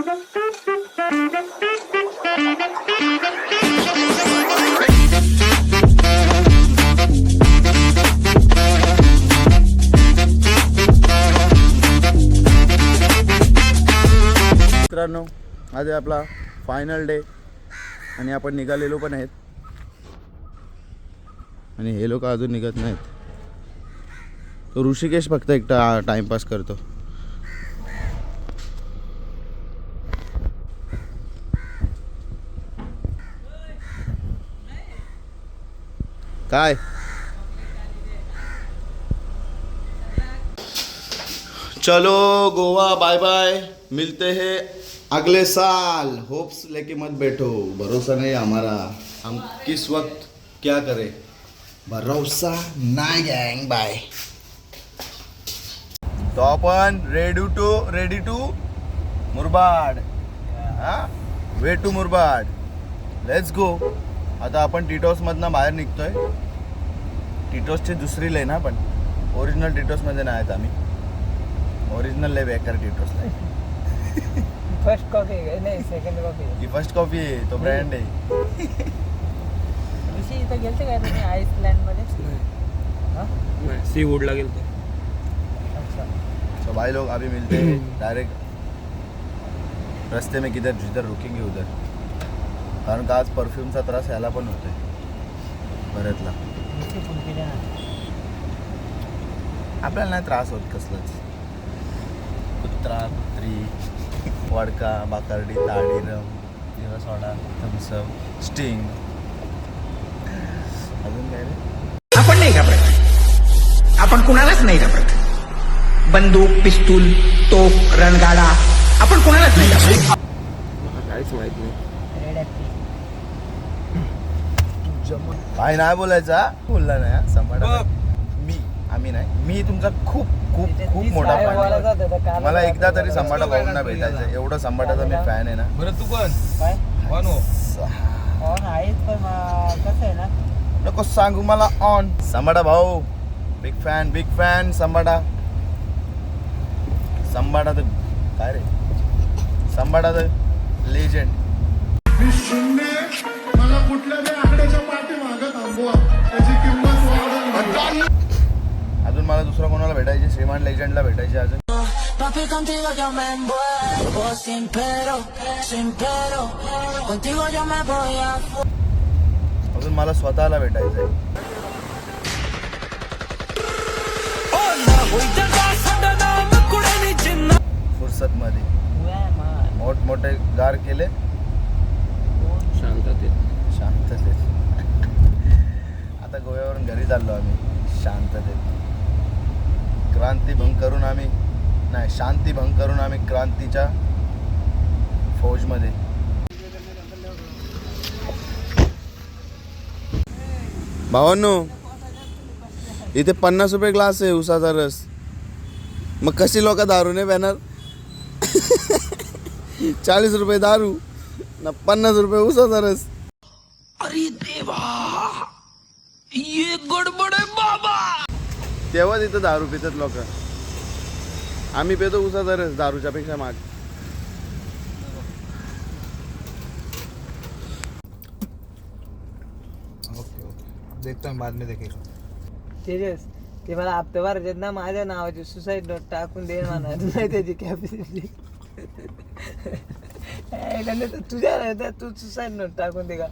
मित्रांनो, आज आपला फायनल डे आणि आपण निघालेलो पण आहेत आणि हे लोक अजून निघत नाहीत. तो ऋषिकेश फक्त एकटा टाइमपास करतो. काय चलो गोवा बाय बाय, मिलते हैं अगले साल. होप्स लेके मत बैठो, भरोसा नहीं हमारा, हम किस वक्त क्या करें, भरोसा नाही गँग. बाय. तो आपण ready to Murbad. Way to Murbad, let's go. आता आपण टिटोस मधनं बाहेर निघतोय. टिटोसची दुसरी लेन हा, पण ओरिजिनल टिटोस मध्ये नाही आहेत आम्ही. ओरिजिनल लय बेकार टिटोस नाही. फर्स्ट कॉफी नाही, सेकंड कॉफी. ही फर्स्ट कॉफी आहे, तो ब्रँड आहे. ऋषी इथं गेलते काय तुम्ही आइसलँड मध्ये? सी वुडला गेलते. अच्छा. तो भाई लोग अभी मिलते हैं डायरेक्ट रस्ते में, किधर जिधर रुकेंगे उधर. कारण का आज परफ्यूमचा त्रास याला पण होतोय बऱ्यातला. आपल्याला नाही त्रास होत कसलाच. कुत्रा कुत्री, वडका, बाकारडी, ताडी, रम, जिरा सोडा, थम्सअप, स्टिंग. अजून काय रे? आपण नाही घाबरत, आपण कुणालाच नाही घाबरत. बंदूक, पिस्तूल, तोफ, रणगाडा, आपण कुणालाच नाही घाबरत. काहीच माहित नाही. Red Apple. काय नाही बोलायचा, बोलला नाही हा, संभाळा. आम्ही नाही, मी तुमचा खूप खूप खूप मोठा फॅन आहे. मला एकदा तरी संभाटा भाऊंना भेटायचं, एवढं संभाटाचा मी फॅन आहे ना. बरं तू कोण? काय कोण हो? ऑन आहेच, पण कसं आहे ना, नको सांगू मला. ऑन संभाटा भाऊ, बिग फॅन संभाटा. संभाटा तर काय रे, संभाटा तर लेजेंड. मला कुठल्याही आकड्याच्या पाठीमागं थांबवा, त्याची किंमत वाढवून. अजून मला दुसरा कोणाला भेटायचे, श्रीमान लेजंडला भेटायचे अजून. Papi, contigo yo me envuelvo sin pero. Contigo yo me voy a अजून मला स्वतःला भेटायचंय. फुर्सत मध्ये मोठमोठे गार केले, शांततेत. आता गोव्यावरून घरी चाललो आम्ही शांततेत. शांती भंग करून आम्ही क्रांतीच्या फौजमध्ये. भावांनो, इथे 50 रुपये ग्लास आहे उसाचा रस. मग कशी लोक दारू नाही बॅनर. 40 रुपये दारू ना 50 रुपये उसाचा रस. अरे देवा, ये गडबड आहे बाबा. तेव्हा तिथं दारू पितात लोक. आम्ही पितो उसाचा रस दारूच्या पेक्षा माग. देखतो बाद में देखेगा. सिरियस. ते मला हप्तेवार ना माझ्या नावाची सुसाईड नोट टाकून दे म्हणा, नाही त्याची कॅपॅसिटी. तुझ्या तू सुसाईड नोट टाकून दे का,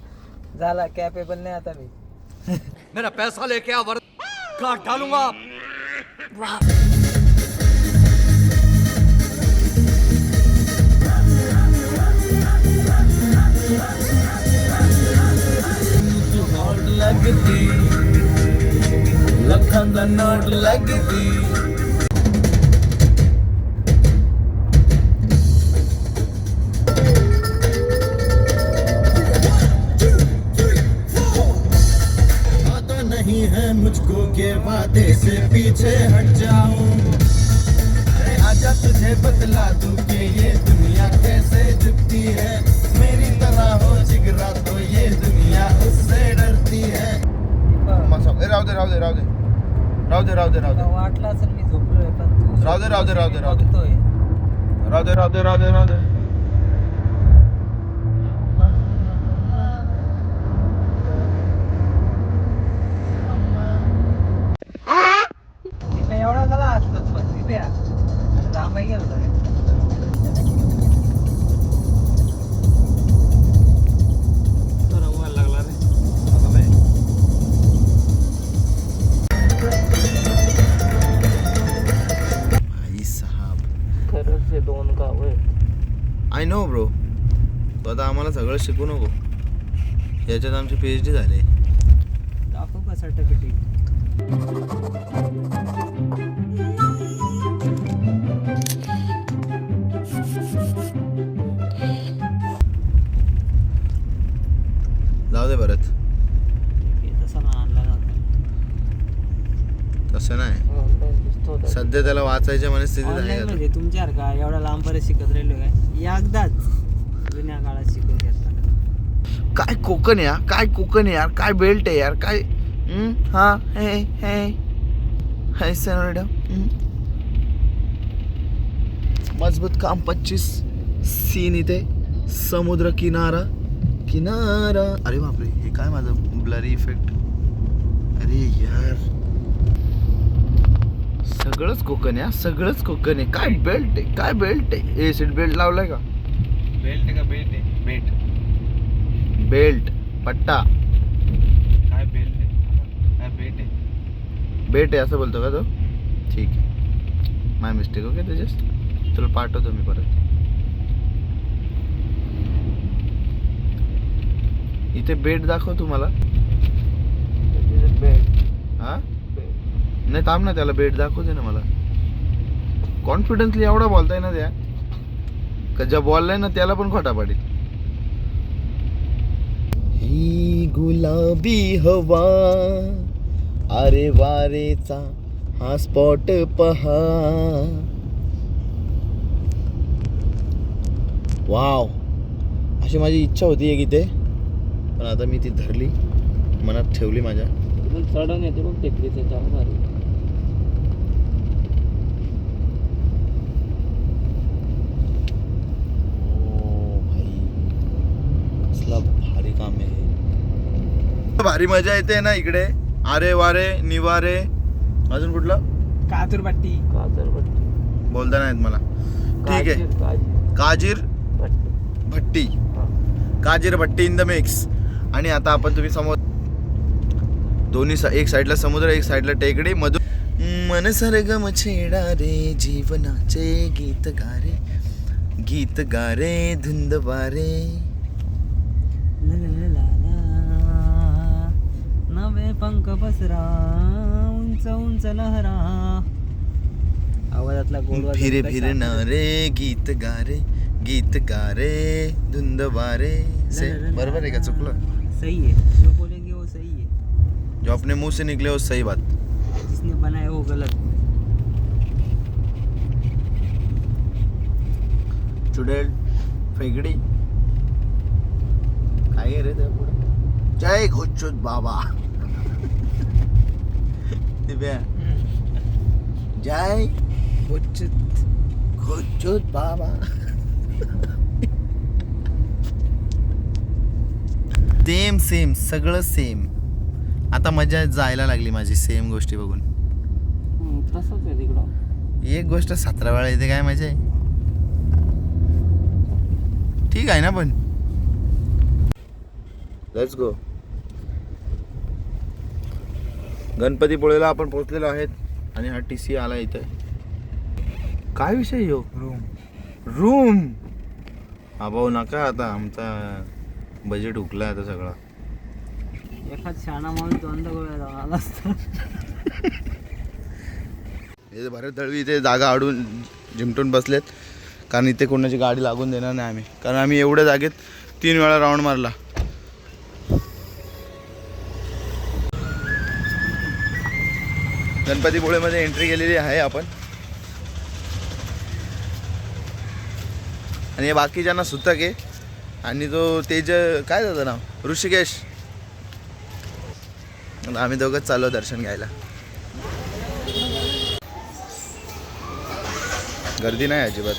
झाला कॅपेबल नाही आता मी. मेरा पैसा लेके आ, वर काट डालूंगा. लगती लखन दा नोट लगती. आता नहीं है मुझको के वादे से पीछे हट जाऊं. आजा तुझे बतला दूं कि ये दुनिया कैसे दिखती है. मेरी तरह हो जिगरा तो ये दुनिया उससे डरती है. राहू दे. वाटलं असेल मी झोपलोय, पण तू राहू दे. बघतोय. आय नो ब्रो, तो आता आम्हाला सगळं शिकू नको, याच्यात आमची PhD झाली. दाखव का सर्टिफिकेट. जाऊ दे परत, तसा ना आणला नव्हता. तसं नाही, सध्या त्याला वाचायच्या मनस्थितीत आहे ऑनलाईन का? म्हणजे तुमच्यासारखा एवढा लांबपर्यंत शिकत राहिलो काय, एकदाच जुन्या काळात शिकून घेतला. काय कोकण यार, काय कोकण यार, काय बेल्ट आहे यार, काय हा हे हे हे सनोडा मजबूत काम 25 सीन इथे, समुद्र किनारा किनारा. अरे बापरे, हे काय माझं ब्लरी इफेक्ट. अरे यार, सगळंच कोकण आहे, सगळंच कोकण आहे. काय बेल्ट आहे, काय बेल्ट आहे. सीट बेल्ट लावलाय का? बेल्ट का बेल्ट आहे? बेल्ट बेल्ट पट्टा काय बेल्ट आहे? काय बेल्ट आहे? बेट आहे असं बोलतो का तो? ठीक आहे, माय मिस्टेक. ओके तेजस, तुला पाठवतो मी परत. इथे बेट दाखव तुम्हाला. हा नाही, थांब ना, त्याला बेट दाखवू दे ना मला. कॉन्फिडन्सली एवढा बोलताय ना त्या, का ज्या बोललाय ना त्याला पण खोटा पाडील. ही गुलाबी हवा, अरे वारेचा हा स्पॉट पहा. वाव, अशी माझी इच्छा होती एक इथे, पण आता मी ती धरली, मनात ठेवली माझ्या. चढून येते बघ टेकडीचे, जाऊ भारी. ओ भाई, कसला भारी काम आहे. भारी मजा येते ना इकडे. अरे वारे निवारे. अजून कुठलं काजूरपट्टी. बोलता नाहीत मला. ठीक आहे, काजीर भट्टी, काजीर भट्टी इन द मिक्स. आणि आता आपण तुम्ही समोर दोन्ही एक साईडला समुद्र, एक साईडला टेकडी, मधून मन सरगम छेडा रे, जीवनाचे गीत गारे, गीत गारे धुंद वारे. नवे पंख पसरा, उंच उंच लहरा. आवाजातला गोड फिरे फिरना रे, गीत गारे, गीत गारे धुंद वारे से. बरोबर आहे का? चुकलं? सही है, जो बोलेंगे वो सही है. जो अपने मुंह से निकले वो सही बात. जिसने बनाया वो गलत. चुडेल फेगडी काय आहे रे त्या पुढे? जय घोचोत बाबा. दिव्या, जय घोचोत बाबा. सेम सेम, सगळं सेम. आता मजा जायला लागली माझी सेम गोष्टी बघून. तसंच आहे तिकडं. एक गोष्ट 17 वेळा येते, काय मजा आहे. ठीक आहे ना, पण लेट्स गो. गणपतीपुळेला आपण पोहोचलेलो आहेत आणि हा TC आला इथे. काय विषय यो? रूम. हा भाऊ नका, आता आमचा बजेट हुकला आता सगळा. एखाद शाणा माणूस दोनदा गोव्याला आला असता. हे भरत दळवी इथे जागा अडून जिमटून बसलेत, कारण इथे कोणाची गाडी लागून देणार नाही आम्ही, कारण आम्ही एवढ्या जागेत 3 वेळा राऊंड मारला. गणपतीपुळेमध्ये एंट्री केलेली आहे आपण. आणि हे बाकीच्यांना सुतक आहे. आणि तो तेज, काय त्याचं नाव, ऋषिकेश. आम्ही दोघंच चाललो दर्शन घ्यायला. गर्दी नाही अजिबात.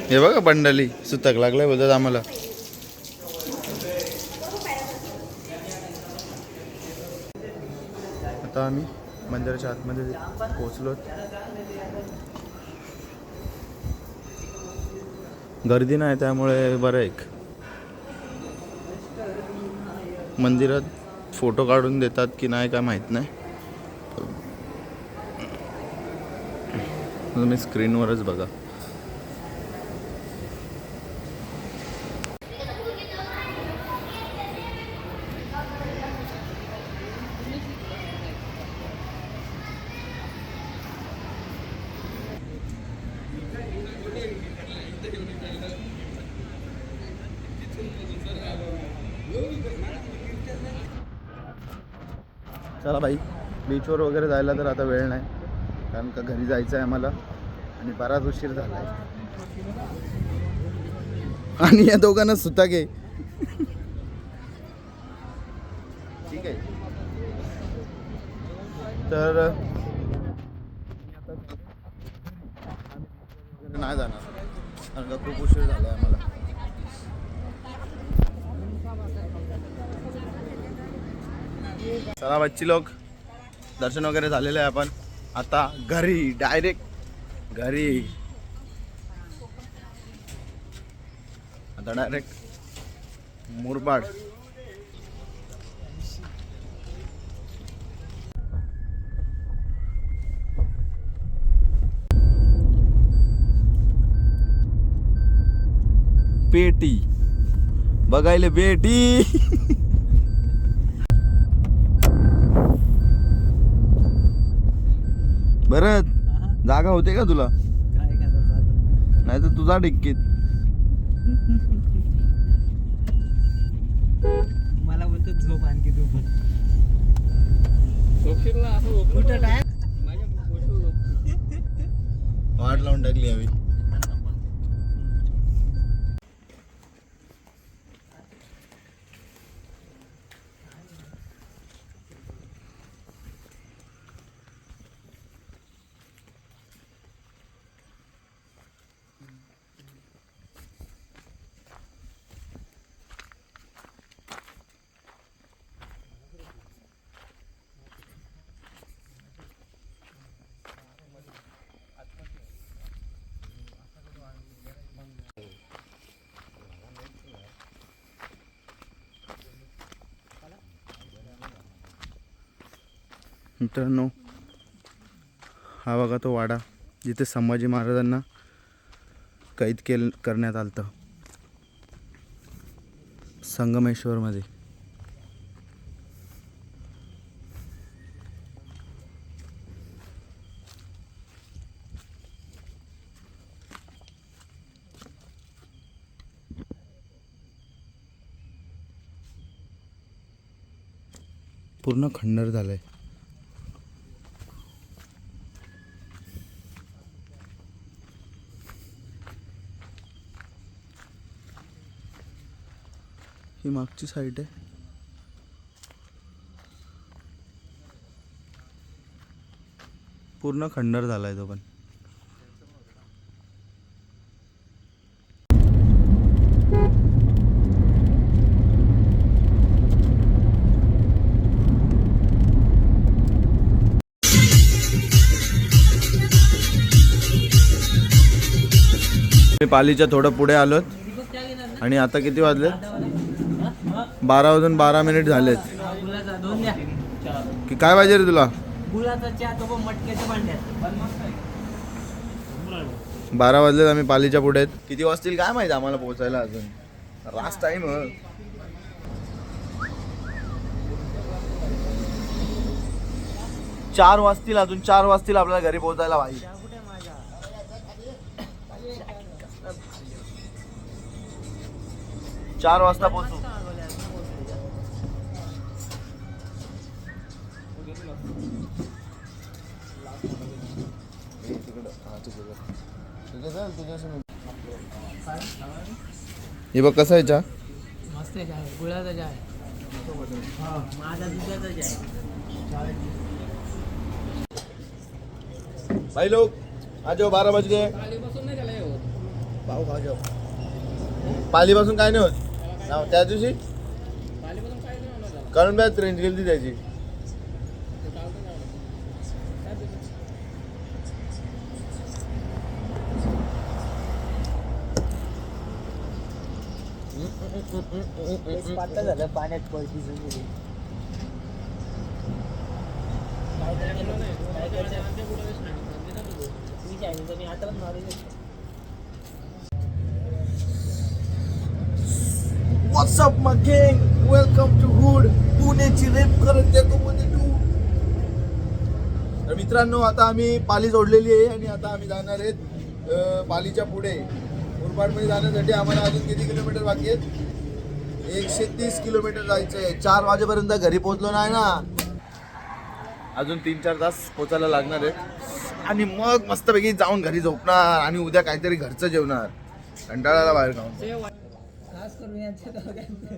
हे बघा बंडली सुतक लागलाय बोलतात आम्हाला. आता आम्ही मंदिराच्या आतमध्ये पोहोचलो. गर्दी नाही त्यामुळे बरं. एक मंदिरात फोटो काढून देतात की नाही काय माहीत नाही. तुम्ही स्क्रीनवरच बघा. चला भाई, बीचवर वगैरे जायला तर आता वेळ नाही, कारण का घरी जायचं आहे आम्हाला आणि बराच उशीर झाला आहे. आणि या दोघांना सुद्धा घे. ठीक आहे, तर नाही जाणार कारण का खूप उशीर झाला आहे आम्हाला. चला बच्ची लोक, दर्शन वगैरे झालेलं आहे. आपण आता घरी, डायरेक्ट घरी. आता डायरेक्ट मुरबाड. पेटी बघायला बेटी. बरं, जागा होते का तुला? काय करायचं नाही तर तुझा डिक्कीत. मला बोलतो झोप आणखी तू पण. कुठं टाक वाट लावून टाकली हवी. मित्रांनो, हा बघा तो वाडा जिथे संभाजी महाराजांना कैद करण्यात आलं होतं, संगमेश्वरमध्ये. पूर्ण खंडर झालंय. ही मागची साईड आहे. पूर्ण खंडर झालाय तो पण. मी पालीच्या थोडं पुढे आलोत आणि आता किती वाजलेत? 12 वाजून 12 मिनिट झालेत. गुलाचा दोन द्या. की काय पाहिजे रे तुला? गुलाचा चहा तो पण मटक्याच्या भांड्यात. 12 वाजलेत, आम्ही पालीच्या पुढे आहेत. किती वाजतील काय माहिती आम्हाला पोहोचायला अजून. लास्ट टाइम 4 वाजतील, अजून 4 वाजतील आपल्याला घरी पोहोचायला भाई. 4 वाजता पोहोचू. हे बघ कसं आहे चहा. मस्त आहे चहा, गुळाचा चहा आहे. माझा दुधाचा चहा आहे. भाई लोग आ जाओ, 12 बज गए. पाव खा जाओ. पालीपासून काय नाही होत ना त्या दिवशी. कारण बॅच रेंज गेली त्याची. पातळ झालं पाण्यात पळती. व्हॉट्सअप मगे वेलकम टू हुड पुण्याची रेप करत देतो मध्ये तू. तर मित्रांनो आता आम्ही पाली जोडलेली आहे आणि आता आम्ही जाणार आहेत पालीच्या पुढे मुरबाडमध्ये जाण्यासाठी आम्हाला अजून किती किलोमीटर बाकी आहेत? 130 किलोमीटर जायचं आहे. 4 वाजेपर्यंत घरी पोहोचलो नाही ना, अजून 3-4 तास पोचायला लागणार आहेत आणि मग मस्तपैकी जाऊन घरी झोपणार आणि उद्या काहीतरी घरचं जेवणार. कंटाळाला बाहेर खाऊन. खास करून यांच्या दोघांचं